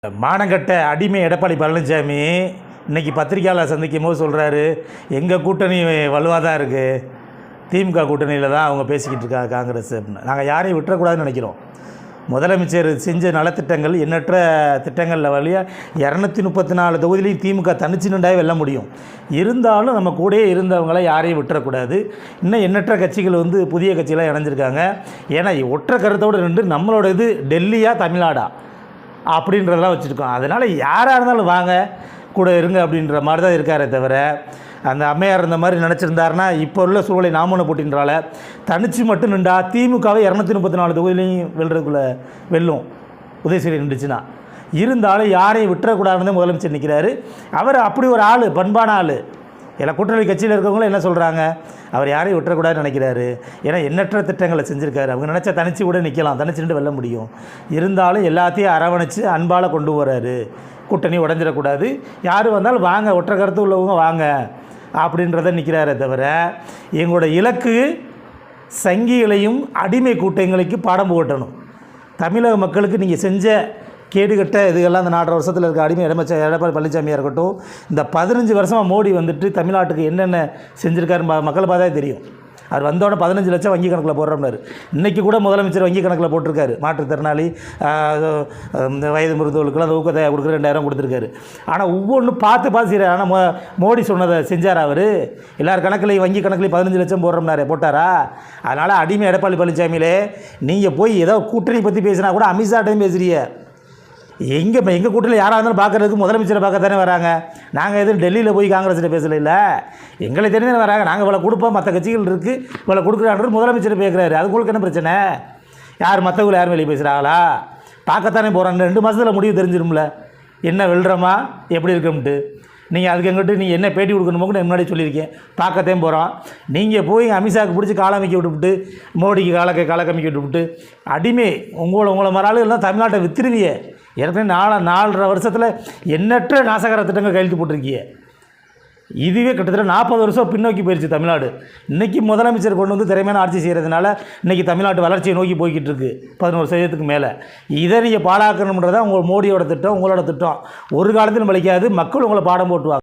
மானங்கட்ட அடிமை எடப்பாடி பழனிசாமி இன்றைக்கி பத்திரிக்கையாளர் சந்திக்கும் போது சொல்கிறாரு, எங்கள் கூட்டணி வலுவாக தான் இருக்குது, திமுக கூட்டணியில் தான் அவங்க பேசிக்கிட்டு இருக்காங்க காங்கிரஸ் அப்படின்னு. நாங்கள் யாரையும் விட்டுறக்கூடாதுன்னு நினைக்கிறோம். முதலமைச்சர் செஞ்ச நலத்திட்டங்கள் எண்ணற்ற திட்டங்களில் வழியாக 234 தொகுதியிலையும் திமுக தனிச்சு நின்றாவே வெல்ல முடியும். இருந்தாலும் நம்ம கூடயே இருந்தவங்களை யாரையும் விட்டுறக்கூடாது. இன்னும் எண்ணற்ற கட்சிகள் புதிய கட்சியெலாம் இணைஞ்சிருக்காங்க. ஏன்னா ஒற்றை கருத்தோடு நின்று நம்மளோட இது டெல்லியா தமிழ்நாடா அப்படின்றதெல்லாம் வச்சுருக்கோம். அதனால் யாராக இருந்தாலும் வாங்க கூட இருங்க அப்படின்ற மாதிரி தான் இருக்காரே தவிர, அந்த அம்மையார் இந்த மாதிரி நினச்சிருந்தாருன்னா இப்போ உள்ள சூழலை நாமனை போட்டின்றால தனிச்சு மட்டும் நின்றா திமுகவை 234 தொகுதியிலையும் வெல்றதுக்குள்ளே வெல்லும் உதயசூரியன் நின்றுச்சுன்னா. இருந்தாலும் யாரையும் விட்டுறக்கூடாதுன்னு முதலமைச்சர் நிற்கிறாரு. அவர் அப்படி ஒரு ஆள், பண்பான ஆள். எல்லா கூட்டணி கட்சியில் இருக்கவங்களும் என்ன சொல்கிறாங்க, அவர் யாரையும் விட்டுறக்கூடாதுன்னு நினைக்கிறாரு. ஏன்னா எண்ணற்ற திட்டங்களை செஞ்சுருக்காரு. அவங்க நினச்சா தனிச்சு கூட நிற்கலாம், தனிச்சு நின்று வெல்ல முடியும். இருந்தாலும் எல்லாத்தையும் அரவணைச்சு அன்பால் கொண்டு போகிறாரு. கூட்டணி உடஞ்சிடக்கூடாது, யார் வந்தாலும் வாங்க, ஒற்றை கருத்து உள்ளவங்க வாங்க அப்படின்றத நிற்கிறாரே தவிர, எங்களோட இலக்கு சங்கிகளையும் அடிமை கூட்டங்களுக்கு பாடம் புகட்டணும். தமிழக மக்களுக்கு நீங்கள் செஞ்ச கேடுகட்ட இதுகள்லாம் இந்த 4.5 வருஷத்தில் இருக்க அடிமை எடப்பாடி பழனிசாமியாக இருக்கட்டும், இந்த 15 வருஷமாக மோடி தமிழ்நாட்டுக்கு என்னென்ன செஞ்சுருக்காரு மக்களை பார்த்தா தெரியும். அவர் வந்தோடனே 15 லட்சம் வங்கி கணக்கில் போடுறோம்னாரு. இன்றைக்கி கூட முதலமைச்சர் வங்கி கணக்கில் போட்டிருக்காரு. மாற்றுத்திறனாளி இந்த வயது முதிர்ந்தவர்களுக்கெல்லாம் அந்த ஊக்கத்தை கொடுக்குற 2000 கொடுத்துருக்காரு. ஆனால் ஒவ்வொன்றும் பார்த்து செய்கிறார். ஆனால் மோடி சொன்னதை செஞ்சார். அவர் எல்லார் கணக்குலையும் வங்கி கணக்குலையும் 15 லட்சம் போடுறோம்னாரு, போட்டாரா? அதனால் அடிமை எடப்பாடி பழனிசாமியிலே நீங்கள் போய் ஏதோ கூட்டணி பற்றி பேசினா கூட அமித்ஷாட்டையும் பேசுகிறீங்க. எங்கள் கூட்டணியில் யாராக இருந்தாலும் பார்க்குறதுக்கு முதலமைச்சரை பார்க்க தானே வராங்க. நாங்கள் எதுவும் டெல்லியில் போய் காங்கிரஸ்கிட்ட பேசலை. இல்லை, எங்களை தெரிஞ்சு வராங்க. நாங்கள் இவ்வளோ கொடுப்போம், மற்ற கட்சிகள் இருக்குது, இவ்வளோ கொடுக்குறான்றது முதலமைச்சர் பேசுகிறாரு. அதுக்கு என்ன பிரச்சனை? யார் மற்றவங்களை யாரும் வெளியே பேசுகிறாங்களா? பார்க்கத்தானே போகிறாங்க. 2 மாதத்தில் முடிவு தெரிஞ்சிடும்ல, என்ன வெல்றோமா எப்படி இருக்கோம்ட்டு. நீங்கள் அதுக்கு எங்கிட்ட நீங்கள் என்ன பேட்டி கொடுக்கணுமோ கூட முன்னாடி சொல்லியிருக்கேன். பார்க்கத்தையும் போகிறோம். நீங்கள் போய் அமித்ஷாவுக்கு பிடிச்சி காலமைக்க விட்டுவிட்டு, மோடிக்கு காலக்கமிக்க விட்டுவிட்டு, அடிமை உங்களை மாதிரி எல்லாம் தமிழ்நாட்டை வித்துருவியே. ஏற்கனவே 4.5 வருஷத்தில் எண்ணற்ற நாசகர திட்டங்கள் கையெழுத்து போட்டிருக்கீங்க. இதுவே கிட்டத்தட்ட 40 வருஷம் பின்னோக்கி போயிடுச்சு தமிழ்நாடு. இன்றைக்கி முதலமைச்சர் கொண்டு திறமையான ஆட்சி செய்கிறதுனால இன்றைக்கி தமிழ்நாட்டு வளர்ச்சியை நோக்கி போய்கிட்டு இருக்குது 11% மேலே. இதை நீங்கள் பாழாக்கணுன்றதான் உங்கள் மோடியோட திட்டம், உங்களோட திட்டம். ஒரு காலத்தில் பலிக்காது. மக்கள் உங்களை பாடம் போட்டுவாங்க.